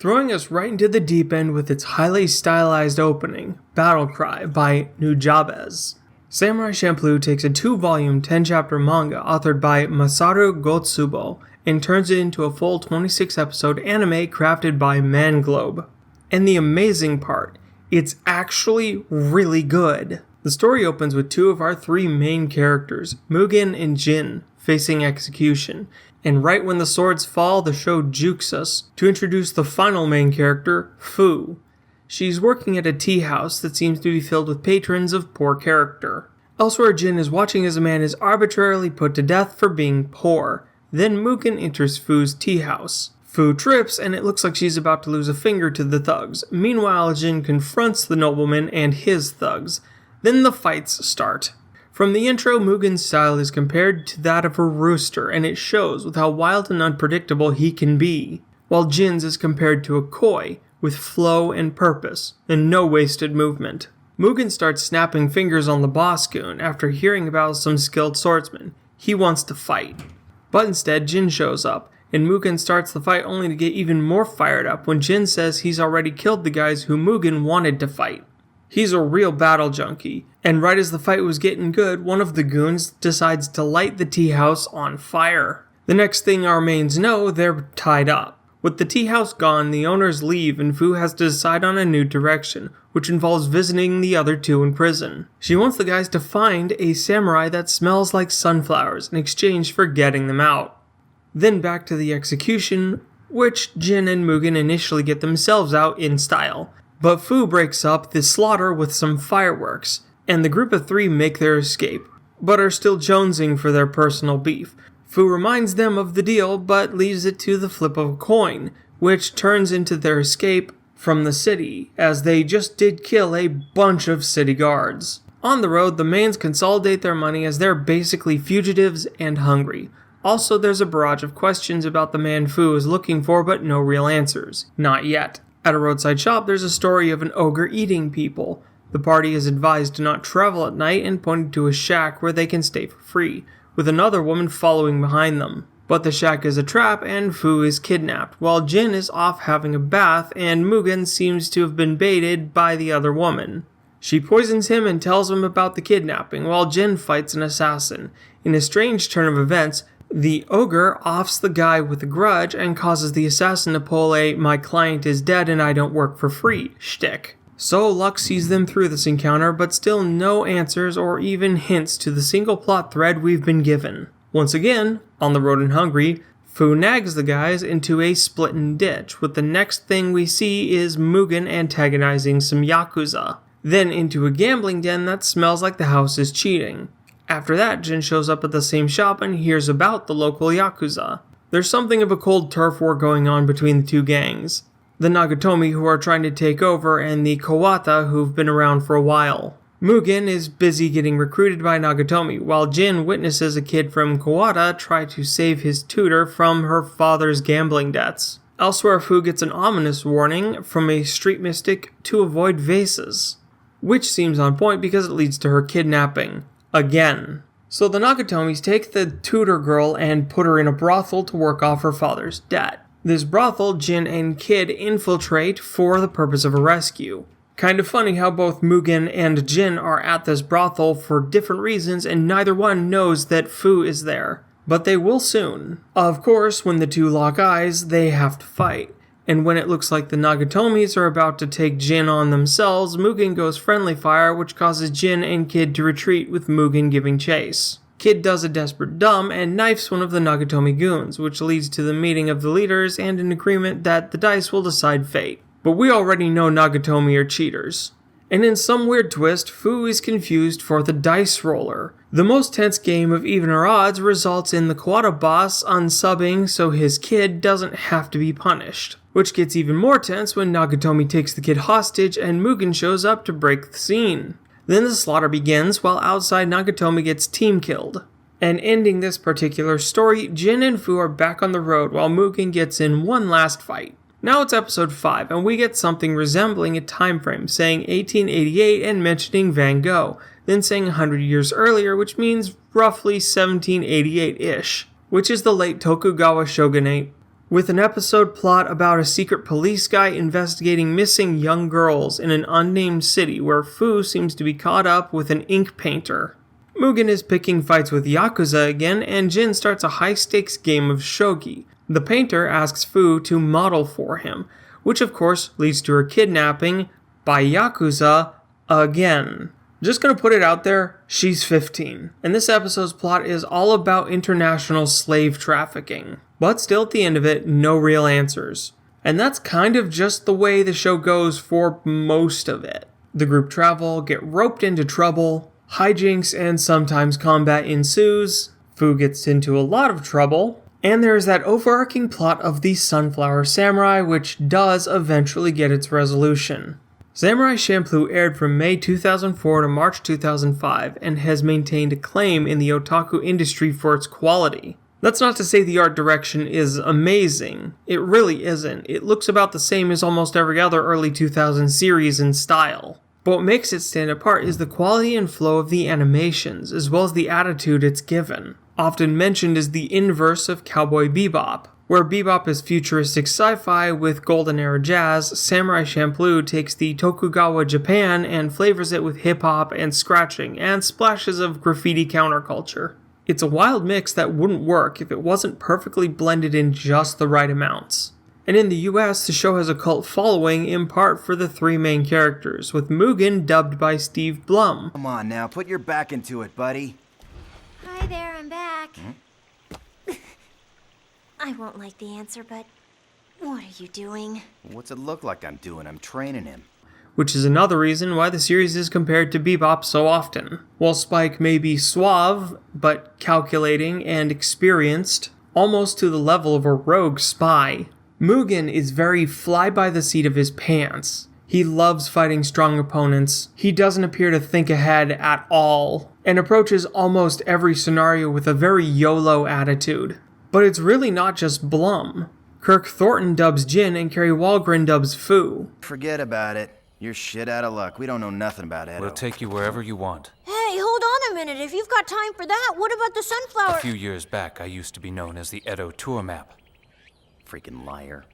throwing us right into the deep end with its highly stylized opening, Battle Cry by Nujabes. Samurai Champloo takes a 2-volume, 10-chapter manga authored by Masaru Gotsubo and turns it into a full 26-episode anime crafted by Manglobe. And the amazing part, it's actually really good. The story opens with 2 of our 3 main characters, Mugen and Jin, facing execution, and right when the swords fall, the show jukes us to introduce the final main character, Fu. She's working at a tea house that seems to be filled with patrons of poor character. Elsewhere, Jin is watching as a man is arbitrarily put to death for being poor. Then Mugen enters Fu's tea house. Fu trips and it looks like she's about to lose a finger to the thugs. Meanwhile, Jin confronts the nobleman and his thugs. Then the fights start. From the intro, Mugen's style is compared to that of a rooster, and it shows with how wild and unpredictable he can be, while Jin's is compared to a koi, with flow and purpose, and no wasted movement. Mugen starts snapping fingers on the boss goon after hearing about some skilled swordsman. He wants to fight. But instead, Jin shows up, and Mugen starts the fight only to get even more fired up when Jin says he's already killed the guys who Mugen wanted to fight. He's a real battle junkie, and right as the fight was getting good, one of the goons decides to light the tea house on fire. The next thing our mains know, they're tied up. With the tea house gone, the owners leave and Fu has to decide on a new direction, which involves visiting the other 2 in prison. She wants the guys to find a samurai that smells like sunflowers in exchange for getting them out. Then back to the execution, which Jin and Mugen initially get themselves out in style. But Fu breaks up the slaughter with some fireworks, and the group of 3 make their escape, but are still jonesing for their personal beef. Fu reminds them of the deal, but leaves it to the flip of a coin, which turns into their escape from the city, as they just did kill a bunch of city guards. On the road, the mains consolidate their money as they're basically fugitives and hungry. Also, there's a barrage of questions about the man Fu is looking for, but no real answers. Not yet. At a roadside shop, there's a story of an ogre eating people. The party is advised to not travel at night and pointed to a shack where they can stay for free, with another woman following behind them. But the shack is a trap and Fu is kidnapped, while Jin is off having a bath and Mugen seems to have been baited by the other woman. She poisons him and tells him about the kidnapping, while Jin fights an assassin. In a strange turn of events, the ogre offs the guy with a grudge and causes the assassin to pull a "my client is dead and I don't work for free" shtick. So luck sees them through this encounter, but still no answers or even hints to the single plot thread we've been given. Once again, on the road and hungry, Fu nags the guys into a splitting ditch, with the next thing we see is Mugen antagonizing some yakuza. Then into a gambling den that smells like the house is cheating. After that, Jin shows up at the same shop and hears about the local yakuza. There's something of a cold turf war going on between the 2 gangs. The Nagatomi, who are trying to take over, and the Kawata, who've been around for a while. Mugen is busy getting recruited by Nagatomi, while Jin witnesses a kid from Kawata try to save his tutor from her father's gambling debts. Elsewhere, Fu gets an ominous warning from a street mystic to avoid vases, which seems on point because it leads to her kidnapping. Again. So the Nagatomis take the tutor girl and put her in a brothel to work off her father's debt. This brothel, Jin and Kid infiltrate for the purpose of a rescue. Kind of funny how both Mugen and Jin are at this brothel for different reasons and neither one knows that Fu is there. But they will soon. Of course, when the 2 lock eyes, they have to fight. And when it looks like the Nagatomis are about to take Jin on themselves, Mugen goes friendly fire, which causes Jin and Kid to retreat with Mugen giving chase. Kid does a desperate dumb and knifes one of the Nagatomi goons, which leads to the meeting of the leaders and an agreement that the dice will decide fate. But we already know Nagatomi are cheaters. And in some weird twist, Fu is confused for the dice roller. The most tense game of even or odds results in the Kawata boss unsubbing so his kid doesn't have to be punished. Which gets even more tense when Nagatomi takes the kid hostage and Mugen shows up to break the scene. Then the slaughter begins while outside Nagatomi gets team killed. And ending this particular story, Jin and Fu are back on the road while Mugen gets in one last fight. Now it's episode 5 and we get something resembling a time frame saying 1888 and mentioning Van Gogh, then saying 100 years earlier, which means roughly 1788-ish, which is the late Tokugawa shogunate. with an episode plot about a secret police guy investigating missing young girls in an unnamed city where Fu seems to be caught up with an ink painter. Mugen is picking fights with Yakuza again, and Jin starts a high-stakes game of shogi. The painter asks Fu to model for him, which of course leads to her kidnapping by Yakuza again. Just gonna put it out there, she's 15. And this episode's plot is all about international slave trafficking. But still at the end of it, no real answers. And that's kind of just the way the show goes for most of it. The group travel, get roped into trouble, hijinks and sometimes combat ensues, Fu gets into a lot of trouble, and there's that overarching plot of the Sunflower Samurai, which does eventually get its resolution. Samurai Champloo aired from May 2004 to March 2005 and has maintained acclaim in the otaku industry for its quality. That's not to say the art direction is amazing. It really isn't. It looks about the same as almost every other early 2000 series in style. But what makes it stand apart is the quality and flow of the animations, as well as the attitude it's given. Often mentioned as the inverse of Cowboy Bebop. Where Bebop is futuristic sci-fi with golden era jazz, Samurai Champloo takes the Tokugawa Japan and flavors it with hip-hop and scratching and splashes of graffiti counterculture. It's a wild mix that wouldn't work if it wasn't perfectly blended in just the right amounts. And in the US, the show has a cult following in part for the three main characters, with Mugen dubbed by Steve Blum. Come on now, put your back into it, buddy. Hi there, I'm back. I won't like the answer, but what are you doing? What's it look like I'm doing? I'm training him. Which is another reason why the series is compared to Bebop so often. While Spike may be suave, but calculating and experienced, almost to the level of a rogue spy, Mugen is very fly by the seat of his pants. He loves fighting strong opponents, he doesn't appear to think ahead at all, and approaches almost every scenario with a very YOLO attitude. But it's really not just Blum. Kirk Thornton dubs Jin and Kerry Walgren dubs Fu. Forget about it. You're shit out of luck. We don't know nothing about Edo. We'll take you wherever you want. Hey, hold on a minute. If you've got time for that, what about the sunflower? A few years back, I used to be known as the Edo Tour Map. Freaking liar.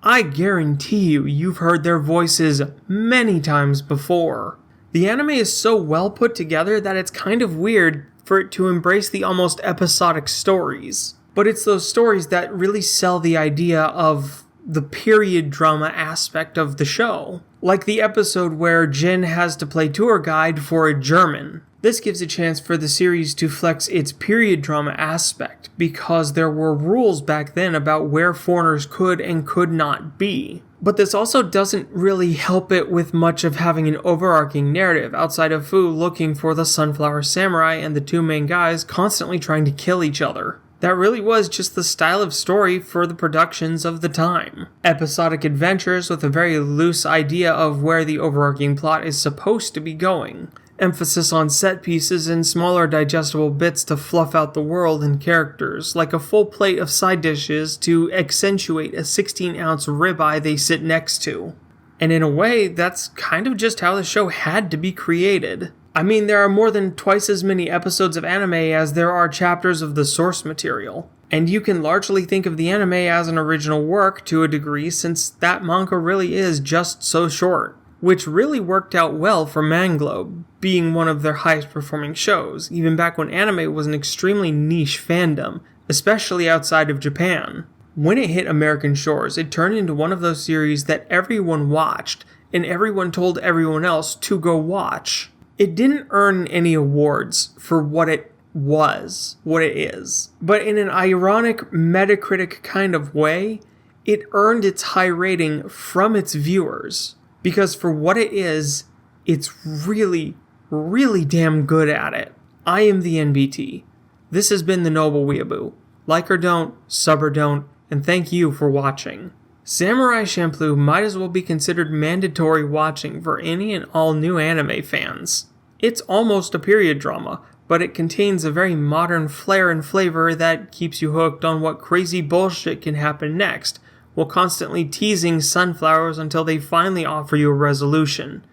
I guarantee you've heard their voices many times before. The anime is so well put together that it's kind of weird for it to embrace the almost episodic stories. But it's those stories that really sell the idea of the period drama aspect of the show. Like the episode where Jin has to play tour guide for a German. This gives a chance for the series to flex its period drama aspect, because there were rules back then about where foreigners could and could not be. But this also doesn't really help it with much of having an overarching narrative outside of Fu looking for the Sunflower Samurai and the two main guys constantly trying to kill each other. That really was just the style of story for the productions of the time. Episodic adventures with a very loose idea of where the overarching plot is supposed to be going. Emphasis on set pieces and smaller digestible bits to fluff out the world and characters, like a full plate of side dishes to accentuate a 16-ounce ribeye they sit next to. And in a way, that's kind of just how the show had to be created. I mean, there are more than twice as many episodes of anime as there are chapters of the source material. And you can largely think of the anime as an original work to a degree, since that manga really is just so short. Which really worked out well for Manglobe, being one of their highest performing shows, even back when anime was an extremely niche fandom, especially outside of Japan. When it hit American shores, it turned into one of those series that everyone watched, and everyone told everyone else to go watch. It didn't earn any awards for what it was, what it is, but in an ironic Metacritic kind of way, it earned its high rating from its viewers. Because for what it is, it's really, really damn good at it. I am the NBT. This has been the Noble Weeaboo. Like or don't, sub or don't, and thank you for watching. Samurai Champloo might as well be considered mandatory watching for any and all new anime fans. It's almost a period drama, but it contains a very modern flair and flavor that keeps you hooked on what crazy bullshit can happen next, while constantly teasing sunflowers until they finally offer you a resolution.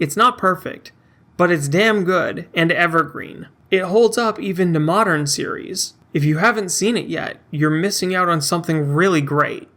It's not perfect, but it's damn good and evergreen. It holds up even to modern series. If you haven't seen it yet, you're missing out on something really great.